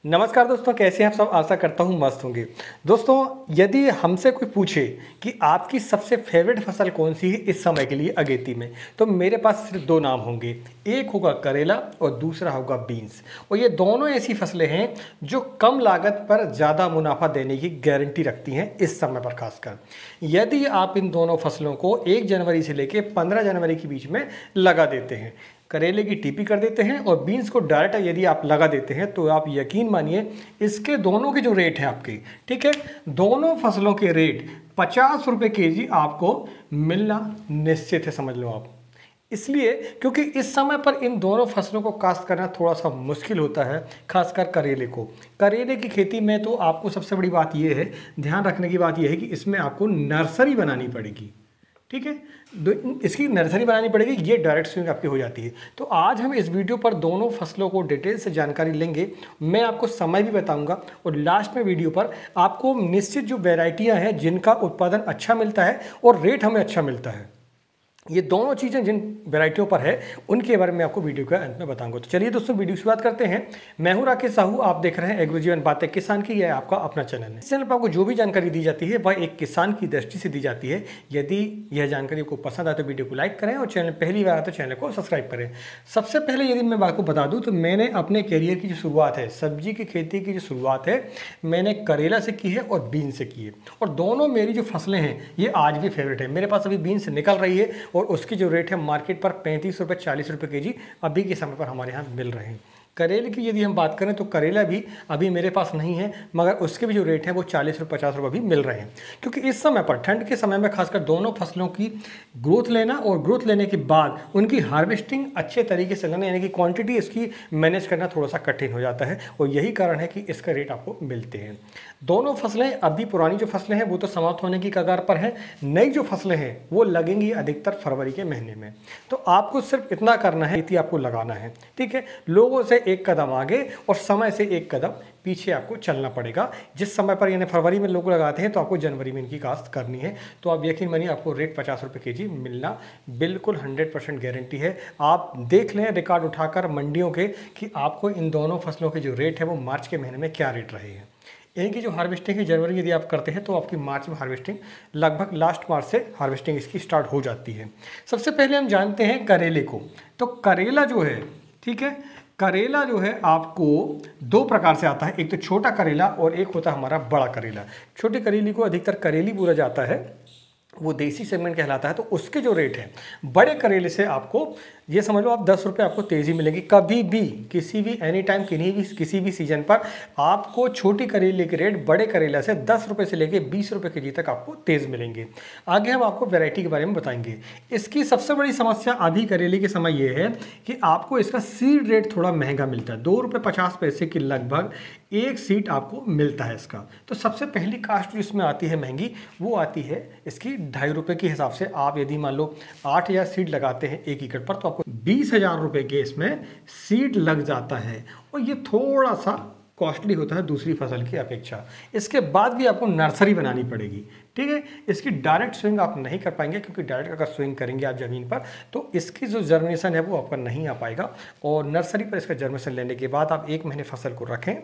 नमस्कार दोस्तों, कैसे हैं आप सब। आशा करता हूं मस्त होंगे। दोस्तों, यदि हमसे कोई पूछे कि आपकी सबसे फेवरेट फसल कौन सी है इस समय के लिए अगेती में, तो मेरे पास सिर्फ दो नाम होंगे। एक होगा करेला और दूसरा होगा बीन्स। और ये दोनों ऐसी फसलें हैं जो कम लागत पर ज़्यादा मुनाफा देने की गारंटी रखती हैं इस समय पर खासकर। यदि आप इन दोनों फसलों को 1 जनवरी से लेकर 15 जनवरी के बीच में लगा देते हैं, करेले की टीपी कर देते हैं और बीन्स को डायरेक्ट यदि आप लगा देते हैं, तो आप यकीन मानिए इसके दोनों के जो रेट हैं आपके, ठीक है, दोनों फसलों के रेट 50 रुपये केजी आपको मिलना निश्चित है, समझ लो आप। इसलिए क्योंकि इस समय पर इन दोनों फसलों को काश्त करना थोड़ा सा मुश्किल होता है, खासकर करेले को। करेले की खेती में तो आपको सबसे बड़ी बात यह है, ध्यान रखने की बात यह है कि इसमें आपको नर्सरी बनानी पड़ेगी, ठीक है। इसकी नर्सरी बनानी पड़ेगी, ये डायरेक्ट स्विंग आपकी हो जाती है। तो आज हम इस वीडियो पर दोनों फसलों को डिटेल से जानकारी लेंगे। मैं आपको समय भी बताऊंगा और लास्ट में वीडियो पर आपको निश्चित जो वैरायटियां हैं जिनका उत्पादन अच्छा मिलता है और रेट हमें अच्छा मिलता है, ये दोनों चीज़ें जिन वैरायटियों पर है उनके बारे में आपको वीडियो के अंत में बताऊंगा। तो चलिए दोस्तों, वीडियो की शुरुआत करते हैं। मैं हूं राकेश साहू, आप देख रहे हैं एग्रोजीवन बातें किसान की। यह आपका अपना चैनल है। इस चैनल पर आपको जो भी जानकारी दी जाती है वह एक किसान की दृष्टि से दी जाती है। यदि यह जानकारी आपको पसंद आए तो वीडियो को लाइक करें और चैनल पहली बार आए तो चैनल को सब्सक्राइब करें। सबसे पहले यदि मैं आपको बता दूँ तो मैंने अपने करियर की जो शुरुआत है, सब्जी की खेती की जो शुरुआत है, मैंने करेला से की है और बीन्स से की है। और दोनों मेरी जो फसलें हैं ये आज भी फेवरेट है। मेरे पास अभी बीन्स निकल रही है और उसकी जो रेट है मार्केट पर 35 रुपये 40 रुपये केजी अभी के समय पर हमारे यहाँ मिल रहे हैं। करेले की यदि हम बात करें तो करेला भी अभी मेरे पास नहीं है, मगर उसके भी जो रेट है वो 40 रुपये 50 रुपये भी मिल रहे हैं। क्योंकि इस समय पर ठंड के समय में खासकर दोनों फसलों की ग्रोथ लेना और ग्रोथ लेने के बाद उनकी हार्वेस्टिंग अच्छे तरीके से लेना, यानी कि क्वांटिटी इसकी मैनेज करना थोड़ा सा कठिन हो जाता है। और यही कारण है कि इसका रेट आपको मिलते हैं। दोनों फसलें, अभी पुरानी जो फसलें हैं वो तो समाप्त होने की कगार पर हैं, नई जो फसलें हैं वो लगेंगी अधिकतर फरवरी के महीने में। तो आपको सिर्फ इतना करना है, इतना आपको लगाना है, ठीक है। लोगों से एक कदम आगे और समय से एक कदम पीछे आपको चलना पड़ेगा। जिस समय पर यानी फरवरी में लोग लगाते हैं तो आपको जनवरी में इनकी काश्त करनी है। तो आप यकीन मानिए आपको रेट 50 रुपये केजी मिलना बिल्कुल 100% गारंटी है। आप देख लें रिकॉर्ड उठाकर मंडियों के कि आपको इन दोनों फसलों के जो रेट है वो मार्च के महीने में क्या रेट रहे हैं। इनकी जो हार्वेस्टिंग है जनवरी यदि आप करते हैं तो आपकी मार्च में हार्वेस्टिंग, लगभग लास्ट मार्च से हार्वेस्टिंग इसकी स्टार्ट हो जाती है। सबसे पहले हम जानते हैं करेले को। तो करेला जो है, ठीक है, करेला जो है आपको दो प्रकार से आता है। एक तो छोटा करेला और एक होता है हमारा बड़ा करेला। छोटे करेले को अधिकतर करेली बोला जाता है, वो देसी सेगमेंट कहलाता है। तो उसके जो रेट है बड़े करेले से आपको ये समझ लो आप 10 रुपये आपको तेज़ी मिलेगी। कभी भी किसी भी एनी टाइम किसी भी सीजन पर आपको छोटी करेले के रेट बड़े करेला से 10 रुपये से लेके 20 रुपये केजी तक आपको तेज़ मिलेंगे। आगे हम आपको वैरायटी के बारे में बताएंगे। इसकी सबसे बड़ी समस्या अभी करेले के समय ये है कि आपको इसका सीड रेट थोड़ा महंगा मिलता है। 2 रुपये 50 पैसे की लगभग एक सीड आपको मिलता है इसका। तो सबसे पहली कास्ट जो इसमें आती है महंगी, वो आती है इसकी 2.5 रुपये के हिसाब से। आप यदि मान लो 8000 सीड लगाते हैं 1 एकड़ पर तो आपको 20,000 रुपये के इसमें सीड लग जाता है। और ये थोड़ा सा कॉस्टली होता है दूसरी फसल की अपेक्षा। इसके बाद भी आपको नर्सरी बनानी पड़ेगी, ठीक है। इसकी डायरेक्ट स्विंग आप नहीं कर पाएंगे, क्योंकि डायरेक्ट अगर स्विंग करेंगे आप ज़मीन पर तो इसकी जो जर्मिनेशन है वो आपका नहीं आ पाएगा। और नर्सरी पर इसका जर्मिनेशन लेने के बाद आप 1 महीने फसल को रखें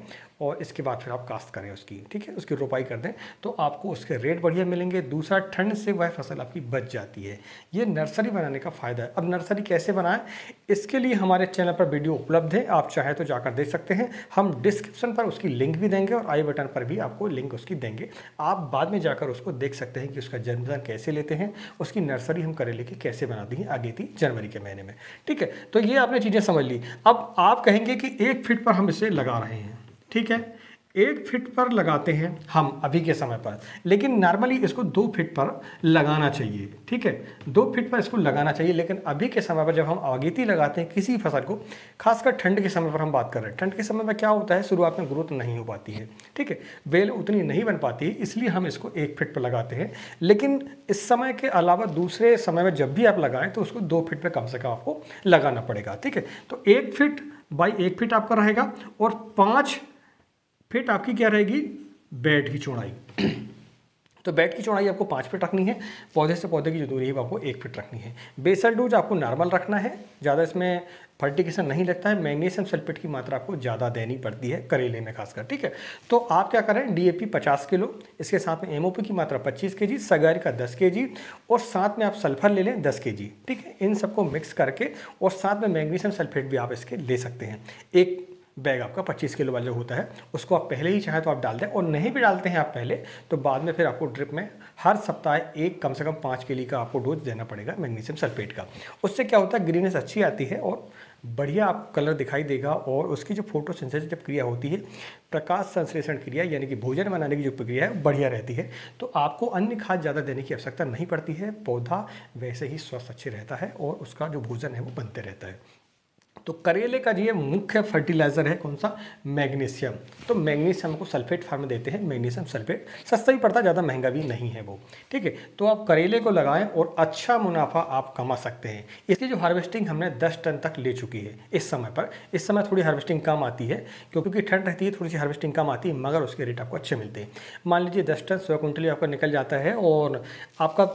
और इसके बाद फिर आप काश्त करें उसकी, ठीक है, उसकी रोपाई कर दें तो आपको उसके रेट बढ़िया मिलेंगे। दूसरा, ठंड से वह फसल आपकी बच जाती है। ये नर्सरी बनाने का फ़ायदा है। अब नर्सरी कैसे बनाएं, इसके लिए हमारे चैनल पर वीडियो उपलब्ध है, आप चाहे तो जाकर देख सकते हैं। हम डिस्क्रिप्शन पर उसकी लिंक भी देंगे और आई बटन पर भी आपको लिंक उसकी देंगे। आप बाद में जाकर उसको देख सकते हैं कि उसका जन्मदिन कैसे लेते हैं, उसकी नर्सरी हम करेले की कैसे बनाती हैं अगेती जनवरी के महीने में, ठीक है। तो ये आपने चीज़ें समझ ली। अब आप कहेंगे कि 1 फीट पर हम इसे लगा रहे हैं, ठीक है, 1 फीट पर लगाते हैं हम अभी के समय पर, लेकिन नॉर्मली इसको 2 फीट पर लगाना चाहिए, ठीक है, 2 फीट पर इसको लगाना चाहिए। लेकिन अभी के समय पर जब हम अगेती लगाते हैं किसी फसल को, खासकर ठंड के समय पर हम बात कर रहे हैं, ठंड के समय में क्या होता है, शुरुआत में ग्रोथ नहीं हो पाती है, ठीक है, बेल उतनी नहीं बन पाती है, इसलिए हम इसको 1 फीट पर लगाते हैं। लेकिन इस समय के अलावा दूसरे समय में जब भी आप लगाएं तो उसको 2 फीट पर कम से कम आपको लगाना पड़ेगा, ठीक है। तो 1 फीट बाई 1 फीट आपका रहेगा और 5 फीट आपकी क्या रहेगी, बेड की चौड़ाई। तो बेड की चौड़ाई आपको 5 फीट रखनी है, पौधे से पौधे की जो दूरी है वो आपको 1 फीट रखनी है। बेसल डोज आपको नॉर्मल रखना है, ज़्यादा इसमें फर्टिगेशन नहीं लगता है। मैग्नीशियम सल्फेट की मात्रा आपको ज़्यादा देनी पड़ती है करेले में खासकर, ठीक है। तो आप क्या करें, डीएपी 50 किलो, इसके साथ में एमओपी की मात्रा 25 केजी, सगारी का 10 केजी और साथ में आप सल्फर ले लें 10 केजी, ठीक है। इन सबको मिक्स करके और साथ में मैग्नीशियम सल्फेट भी आप इसके ले सकते हैं। एक बैग आपका 25 किलो वाला जो होता है उसको आप पहले ही चाहे तो आप डाल दें, और नहीं भी डालते हैं आप पहले तो बाद में फिर आपको ड्रिप में हर सप्ताह एक कम से कम 5 केजी का आपको डोज देना पड़ेगा मैग्नीशियम सल्फेट का। उससे क्या होता है, ग्रीनेस अच्छी आती है और बढ़िया आप कलर दिखाई देगा, और उसकी जो फोटोसिंथेसिस जब क्रिया होती है, प्रकाश संश्लेषण क्रिया यानी कि भोजन बनाने की जो प्रक्रिया है बढ़िया रहती है। तो आपको अन्य खाद ज़्यादा देने की आवश्यकता नहीं पड़ती है, पौधा वैसे ही स्वस्थ अच्छे रहता है और उसका जो भोजन है वो बनते रहता है। तो करेले का ये मुख्य फर्टिलाइज़र है कौन सा, मैग्नीशियम। तो मैग्नीशियम को सल्फेट फार्म में देते हैं, मैग्नीशियम सल्फेट सस्ता ही पड़ता है, ज़्यादा महंगा भी नहीं है वो, ठीक है। तो आप करेले को लगाएं और अच्छा मुनाफा आप कमा सकते हैं। इसकी जो हार्वेस्टिंग हमने 10 टन तक ले चुकी है इस समय पर। इस समय थोड़ी हार्वेस्टिंग कम आती है क्योंकि ठंड रहती है, थोड़ी सी हार्वेस्टिंग कम आती है, मगर उसके रेट आपको अच्छे मिलते हैं। मान लीजिए 10 टन 100 कुंटल आपका निकल जाता है और आपका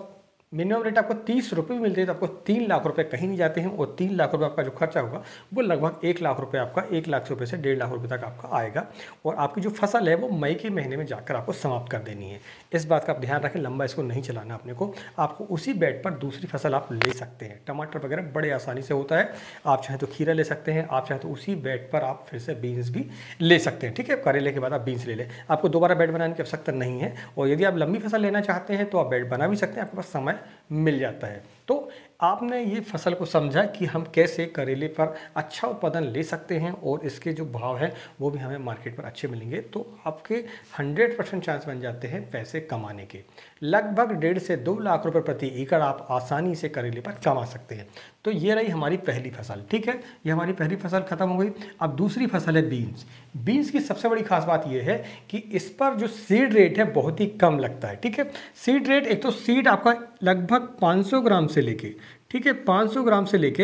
मिनिमम रेट आपको 30 रुपये भी मिलते हैं, तो आपको 3 लाख रुपए कहीं नहीं जाते हैं, और 3 लाख रुपए आपका जो खर्चा होगा वो लगभग 1 लाख रुपए आपका, 1 लाख रुपए से 1.5 लाख रुपए तक आपका आएगा। और आपकी जो फसल है वो मई के महीने में जाकर आपको समाप्त कर देनी है। इस बात का आप ध्यान रखें, लंबा इसको नहीं चलाना अपने को। आपको उसी बेड पर दूसरी फसल आप ले सकते हैं। टमाटर वगैरह बड़े आसानी से होता है, आप चाहें तो खीरा ले सकते हैं, आप चाहें तो उसी बेड पर आप फिर से बीन्स भी ले सकते हैं, ठीक है। करेले के बाद आप बीन्स ले लें, आपको दोबारा बेड बनाने की आवश्यकता नहीं है। और यदि आप लंबी फसल लेना चाहते हैं तो आप बेड बना भी सकते हैं, आपके पास समय मिल जाता है। तो आपने ये फसल को समझा कि हम कैसे करेले पर अच्छा उत्पादन ले सकते हैं और इसके जो भाव हैं वो भी हमें मार्केट पर अच्छे मिलेंगे। तो आपके 100% चांस बन जाते हैं पैसे कमाने के। लगभग 1.5 से 2 लाख रुपए प्रति एकड़ आप आसानी से करेले पर कमा सकते हैं। तो ये रही हमारी पहली फसल, ठीक है। ये हमारी पहली फसल खत्म हो गई। अब दूसरी फसल है बीन्स। बीन्स की सबसे बड़ी खास बात यह है कि इस पर जो सीड रेट है बहुत ही कम लगता है, ठीक है। सीड रेट, एक तो सीड आपका लगभग 500 ग्राम से लेके, ठीक है, 500 ग्राम से लेके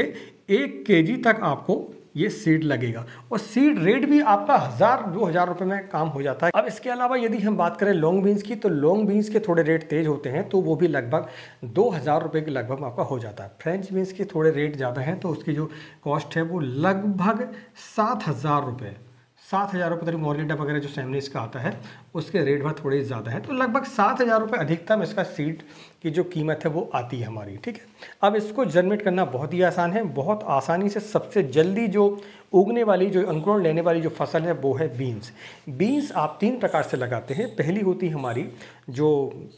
1 केजी तक आपको ये सीड लगेगा, और सीड रेट भी आपका 1000-2000 रुपए में काम हो जाता है। अब इसके अलावा यदि हम बात करें लॉन्ग बीन्स की, तो लॉन्ग बीन्स के थोड़े रेट तेज होते हैं, तो वो भी लगभग 2000 रुपये के लगभग आपका हो जाता है। फ्रेंच बीन्स के थोड़े रेट ज़्यादा हैं, तो उसकी जो कॉस्ट है वो लगभग 7000 रुपये, 7000 रुपये। तरी मोरिंडा वगैरह जो सैमनीस का आता है उसके रेट भर थोड़े ज़्यादा है, तो लगभग 7000 रुपये अधिकतम इसका सीड की जो कीमत है वो आती है हमारी, ठीक है। अब इसको जर्मिनेट करना बहुत ही आसान है, बहुत आसानी से सबसे जल्दी जो उगने वाली, जो अंकुरण लेने वाली जो फसल है वो है बीन्स। बीन्स आप 3 प्रकार से लगाते हैं। पहली होती है हमारी जो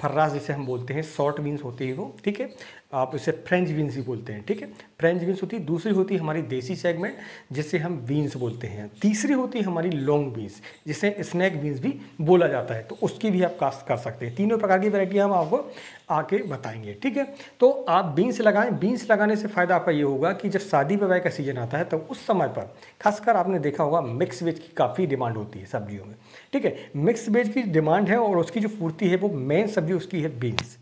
फर्रास जिसे हम बोलते हैं, शॉर्ट बीन्स होती है वो, ठीक है, आप इसे फ्रेंच बीन्स भी बोलते हैं, ठीक है, फ्रेंच बीन्स होती है। दूसरी होती है हमारी देसी सेगमेंट जिसे हम बीन्स बोलते हैं। तीसरी होती है हमारी लॉन्ग बीन्स जिसे स्नैक बीन्स भी बोला जाता है, तो उसकी भी आप कास्ट कर सकते हैं। तीनों प्रकार की वैरायटी हम आपको आके बताएंगे, ठीक है। तो आप बीन्स लगाएं। बीन्स लगाने से फ़ायदा आपका ये होगा कि जब शादी विवाह का सीजन आता है तो उस समय पर खासकर आपने देखा होगा मिक्स वेज की काफ़ी डिमांड होती है सब्जियों में, ठीक है। मिक्स वेज की डिमांड है और उसकी जो पूर्ति है वो मेन सब्जी उसकी है बीन्स।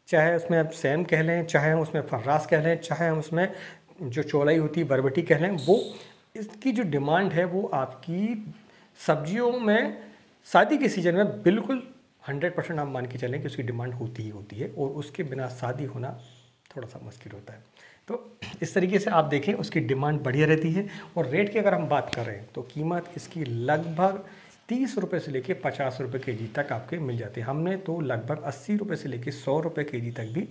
चाहे उसमें आप सैम कह लें, चाहे हम उसमें फर्रास कह लें, चाहे हम उसमें जो चौलाई होती है बरबटी कह लें, वो इसकी जो डिमांड है वो आपकी सब्जियों में शादी के सीज़न में बिल्कुल 100% आप मान के चलें कि उसकी डिमांड होती ही होती है, और उसके बिना शादी होना थोड़ा सा मुश्किल होता है। तो इस तरीके से आप देखें उसकी डिमांड बढ़िया रहती है। और रेट की अगर हम बात करें तो कीमत इसकी लगभग 30 रुपये से लेके 50 रुपये केजी तक आपके मिल जाते हैं। हमने तो लगभग 80 रुपये से लेके 100 रुपये केजी तक भी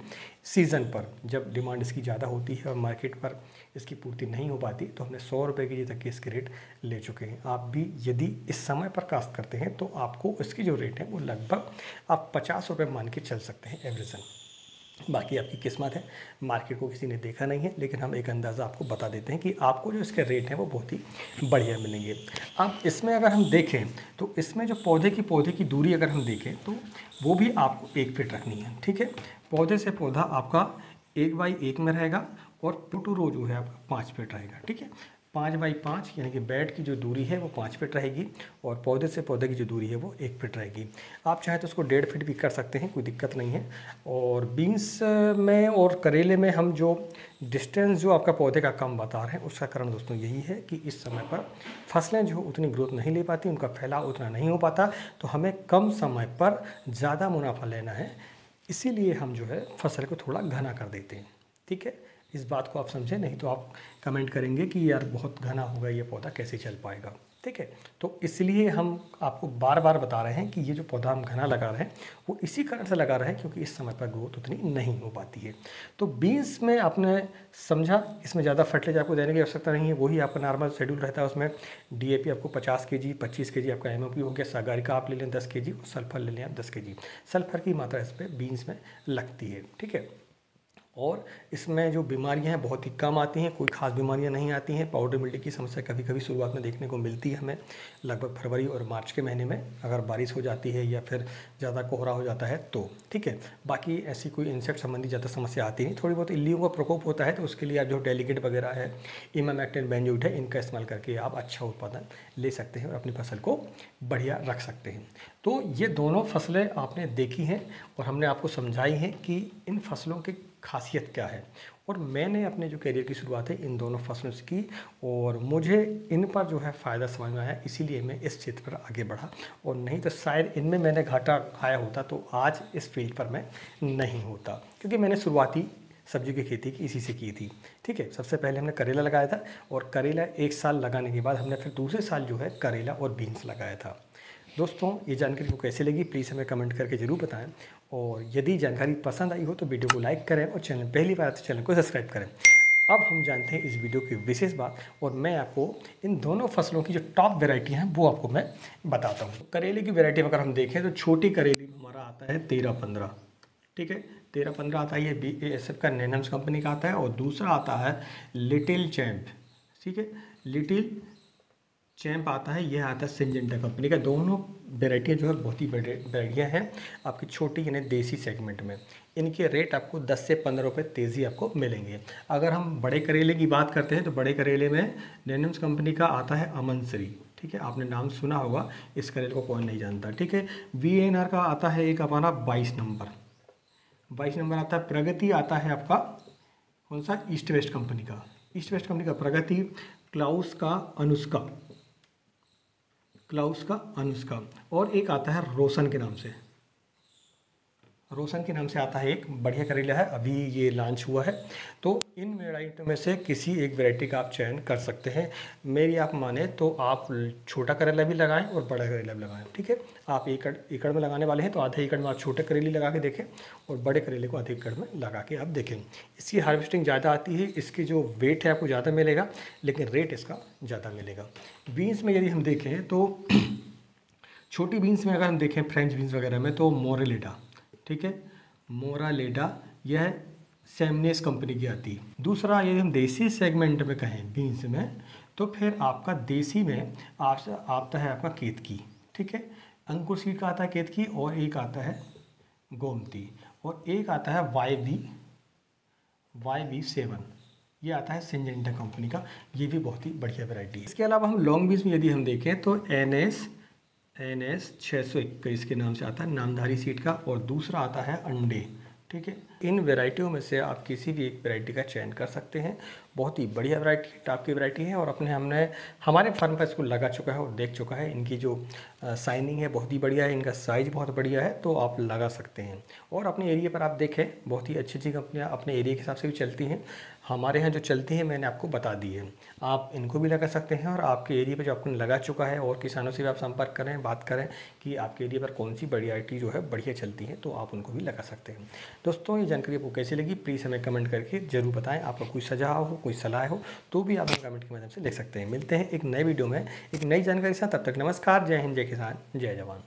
सीज़न पर, जब डिमांड इसकी ज़्यादा होती है और मार्केट पर इसकी पूर्ति नहीं हो पाती, तो हमने 100 रुपये केजी तक के इसके रेट ले चुके हैं। आप भी यदि इस समय पर कास्ट करते हैं तो आपको इसकी जो रेट है वो लगभग आप 50 रुपये मान के चल सकते हैं एवरेजन। बाकी आपकी किस्मत है, मार्केट को किसी ने देखा नहीं है, लेकिन हम एक अंदाज़ा आपको बता देते हैं कि आपको जो इसके रेट हैं वो बहुत ही बढ़िया मिलेंगे। अब इसमें अगर हम देखें तो इसमें जो पौधे की दूरी अगर हम देखें तो वो भी आपको 1 फीट रखनी है, ठीक है। पौधे से पौधा आपका 1 बाई 1 में रहेगा और टू रो जो है आपका 5 फीट रहेगा, ठीक है। 5x5 यानी कि बेड की जो दूरी है वो 5 फीट रहेगी और पौधे से पौधे की जो दूरी है वो 1 फीट रहेगी। आप चाहें तो उसको 1.5 फीट भी कर सकते हैं, कोई दिक्कत नहीं है। और बीन्स में और करेले में हम जो डिस्टेंस जो आपका पौधे का कम बता रहे हैं, उसका कारण दोस्तों यही है कि इस समय पर फसलें जो उतनी ग्रोथ नहीं ले पाती, उनका फैलाव उतना नहीं हो पाता, तो हमें कम समय पर ज़्यादा मुनाफा लेना है, इसीलिए हम जो है फसल को थोड़ा घना कर देते हैं। ठीक है, इस बात को आप समझें, नहीं तो आप कमेंट करेंगे कि यार बहुत घना होगा ये पौधा, कैसे चल पाएगा। ठीक है, तो इसलिए हम आपको बार बार बता रहे हैं कि ये जो पौधा हम घना लगा रहे हैं वो इसी कारण से लगा रहे हैं क्योंकि इस समय पर ग्रोथ उतनी नहीं हो पाती है। तो बीन्स में आपने समझा, इसमें ज़्यादा फर्टिलाइजर आपको देने की आवश्यकता नहीं है, वही आपका नॉर्मल शेड्यूल रहता है। उसमें DAP आपको 50 kg, 25 kg आपका MOP हो गया, सागारिका आप ले लें 10 kg और सल्फर ले लें आप 10 kg। सल्फर की मात्रा इस पर बीन्स में लगती है। ठीक है, और इसमें जो बीमारियां हैं बहुत ही कम आती हैं, कोई खास बीमारियां नहीं आती हैं। पाउडर मिल्टी की समस्या कभी कभी शुरुआत में देखने को मिलती है हमें, लगभग फरवरी और मार्च के महीने में, अगर बारिश हो जाती है या फिर ज़्यादा कोहरा हो जाता है तो। ठीक है, बाकी ऐसी कोई इंसेक्ट संबंधी ज़्यादा समस्या आती नहीं। थोड़ी बहुत इल्लियों का प्रकोप होता है तो उसके लिए आप जो डेलीगेट वगैरह है, इमामेक्टिन, बेंजोइट है, इनका इस्तेमाल करके आप अच्छा उत्पादन ले सकते हैं और अपनी फसल को बढ़िया रख सकते हैं। तो ये दोनों फसलें आपने देखी हैं और हमने आपको समझाई हैं कि इन फसलों की खासियत क्या है। और मैंने अपने जो करियर की शुरुआत है इन दोनों फसलों से की और मुझे इन पर जो है फ़ायदा समझ में आया, इसीलिए मैं इस क्षेत्र पर आगे बढ़ा। और नहीं तो शायद इनमें मैंने घाटा खाया होता तो आज इस फील्ड पर मैं नहीं होता, क्योंकि मैंने शुरुआती सब्जी की खेती की इसी से की थी। ठीक है, सबसे पहले हमने करेला लगाया था और करेला 1 साल लगाने के बाद हमने फिर दूसरे साल जो है करेला और बीन्स लगाया था। दोस्तों, ये जानकारी को कैसे लगी प्लीज़ हमें कमेंट करके ज़रूर बताएं, और यदि जानकारी पसंद आई हो तो वीडियो को लाइक करें और चैनल पहली बार तो चैनल को सब्सक्राइब करें। अब हम जानते हैं इस वीडियो की विशेष बात, और मैं आपको इन दोनों फसलों की जो टॉप वेराइटी हैं वो आपको मैं बताता हूँ। करेले की वेराइटी अगर हम देखें तो छोटी करेली हमारा आता है 13-15। ठीक है, 13-15 आता है, ये BASF का नैनम्स कंपनी का आता है। और दूसरा आता है लिटिल चैम्प। ठीक है, लिटिल चैम्प आता है, यह आता है सिंजेंटा कंपनी का। दोनों वेराइटियाँ जो है बहुत ही वेराइटियाँ हैं आपकी छोटी यानी देसी सेगमेंट में। इनके रेट आपको 10 से 15 रुपये तेज़ी आपको मिलेंगे। अगर हम बड़े करेले की बात करते हैं तो बड़े करेले में नैनम्स कंपनी का आता है अमन श्री। ठीक है, आपने नाम सुना होगा, इस करेले को कौन नहीं जानता। ठीक है, VNR का आता है एक हमारा 22 नंबर आता है। प्रगति आता है आपका कौन सा, ईस्ट वेस्ट कंपनी का प्रगति। क्लाउस का अनुष्का और एक आता है रोशन के नाम से आता है, एक बढ़िया करेला है, अभी ये लॉन्च हुआ है। तो इन वेराइटी में से किसी एक वेराइटी का आप चयन कर सकते हैं। मेरी आप माने तो आप छोटा करेला भी लगाएं और बड़ा करेला भी लगाएं। ठीक है, आप एकड़ में लगाने वाले हैं तो आधे एकड़ में आप छोटे करेले लगा के देखें और बड़े करेले को आधे एकड़ में लगा के आप देखें। इसकी हार्वेस्टिंग ज़्यादा आती है, इसकी जो वेट है आपको ज़्यादा मिलेगा, लेकिन रेट इसका ज़्यादा मिलेगा। बीन्स में यदि हम देखें तो छोटी बीन्स में अगर हम देखें फ्रेंच बीन्स वगैरह में तो मोरालेडा। ठीक है, मोरालेडा यह सेमनेस कंपनी की आती है। दूसरा यदि हम देसी सेगमेंट में कहें बीन्स में तो फिर आपका देसी में आता है आपका केतकी। ठीक है, अंकुर सीड का आता है केतकी, और एक आता है गोमती, और एक आता है YB7, ये आता है सिंजेंटा कंपनी का। ये भी बहुत ही बढ़िया वैरायटी है। इसके अलावा हम लॉन्ग बीन्स में यदि हम देखें तो NS 621 के नाम से आता है, नामधारी सीड का, और दूसरा आता है अंडे। ठीक है, इन वैरायटियों में से आप किसी भी एक वैरायटी का चयन कर सकते हैं। बहुत ही बढ़िया वैरायटी, टॉप की वैरायटी है, और हमने हमारे फार्म पर इसको लगा चुका है और देख चुका है। इनकी जो साइनिंग है बहुत ही बढ़िया है, इनका साइज बहुत बढ़िया है, तो आप लगा सकते हैं। और अपने एरिया पर आप देखें बहुत ही अच्छी अच्छी कंपनियाँ अपने एरिया के हिसाब से भी चलती हैं। हमारे यहाँ जो चलती हैं मैंने आपको बता दी है, आप इनको भी लगा सकते हैं। और आपके एरिया पर जो आपने लगा चुका है और किसानों से भी आप संपर्क करें, बात करें कि आपके एरिया पर कौन सी वैरायटी जो है बढ़िया चलती है, तो आप उनको भी लगा सकते हैं। दोस्तों, ये जानकारी आपको कैसी लगी प्लीज़ हमें कमेंट करके ज़रूर बताएं। आपका कोई सुझाव हो, कोई सलाह हो तो भी आप हमें कमेंट के माध्यम से लिख सकते हैं। मिलते हैं एक नए वीडियो में एक नई जानकारी के साथ, तब तक नमस्कार, जय हिंद, जय किसान, जय जवान।